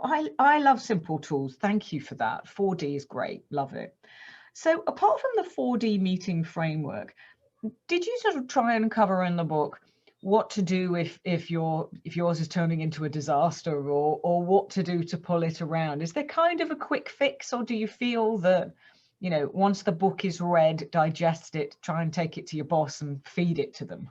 I love simple tools. Thank you for that. 4D is great. Love it. So apart from the 4D meeting framework, did you sort of try and cover in the book what to do if yours is turning into a disaster, or what to do to pull it around? Is there kind of a quick fix, or do you feel that, you know, once the book is read, digest it, try and take it to your boss and feed it to them?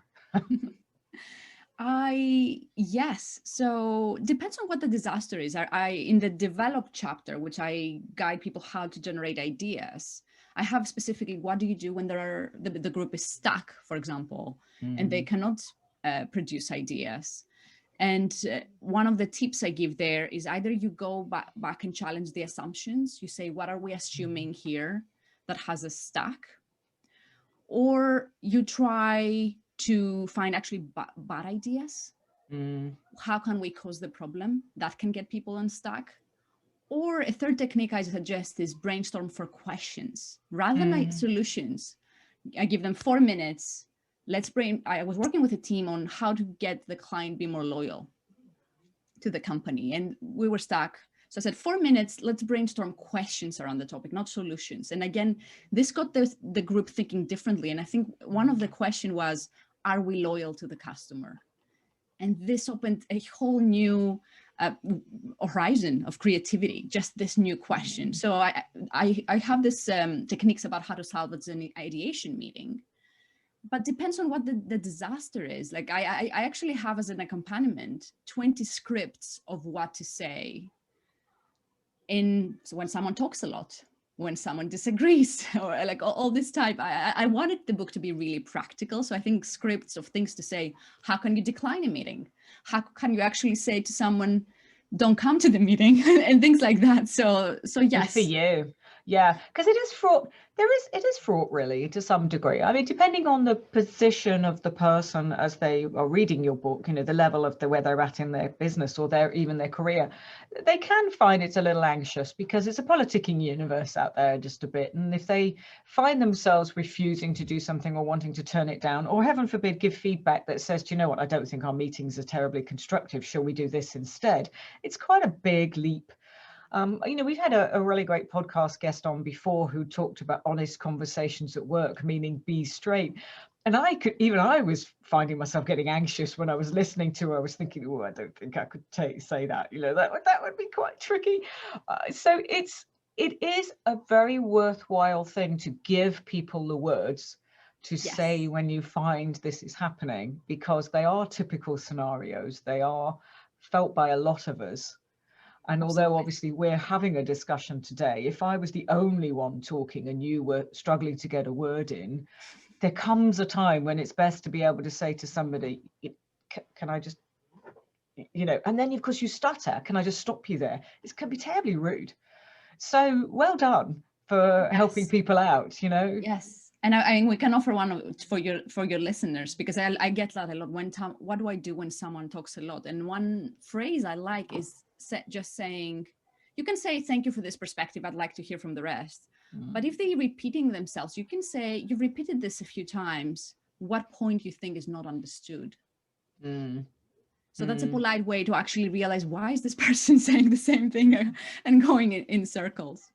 Yes. So depends on what the disaster is. I in the develop chapter, which I guide people how to generate ideas, I have specifically what do you do when the group is stuck, for example, and they cannot produce ideas. And one of the tips I give there is either you go back and challenge the assumptions. You say, what are we assuming here that has us stuck? Or you try to find actually bad ideas. How can we cause the problem that can get people unstuck? Or a third technique I suggest is brainstorm for questions rather than like solutions. I give them 4 minutes. I was working with a team on how to get the client be more loyal to the company, and we were stuck. So I said, 4 minutes, let's brainstorm questions around the topic, not solutions. And again, this got the group thinking differently. And I think one of the question was, are we loyal to the customer? And this opened a whole new horizon of creativity, just this new question. So I have this techniques about how to salvage an ideation meeting, but depends on what the disaster is. Like I actually have as an accompaniment 20 scripts of what to say so when someone talks a lot, when someone disagrees, or like all this type. I wanted the book to be really practical. So I think scripts of things to say, how can you decline a meeting? How can you actually say to someone, don't come to the meeting, and things like that. So yes. Good for you. Yeah, because it is fraught. It is fraught really to some degree. I mean, depending on the position of the person as they are reading your book, you know, the level of where they're at in their business or even their career, they can find it a little anxious because it's a politicking universe out there just a bit. And if they find themselves refusing to do something or wanting to turn it down, or heaven forbid, give feedback that says, do you know what, I don't think our meetings are terribly constructive. Shall we do this instead? It's quite a big leap. You know, we've had a really great podcast guest on before who talked about honest conversations at work, meaning be straight. And I was finding myself getting anxious when I was listening to her. I was thinking, oh, I don't think I could say that. You know, that would be quite tricky. So it is a very worthwhile thing to give people the words to say when you find this is happening, because they are typical scenarios. They are felt by a lot of us. And although obviously we're having a discussion today, if I was the only one talking and you were struggling to get a word in, there comes a time when it's best to be able to say to somebody, can I just, you know, and then of course you stutter, can I just stop you there? It can be terribly rude. So well done for helping people out, you know. Yes. And I mean, we can offer one for your listeners, because I get that a lot. What do I do when someone talks a lot? And one phrase I like is just saying, you can say, thank you for this perspective, I'd like to hear from the rest. But if they're repeating themselves, you can say, you've repeated this a few times, what point you think is not understood? So that's a polite way to actually realize, why is this person saying the same thing and going in circles?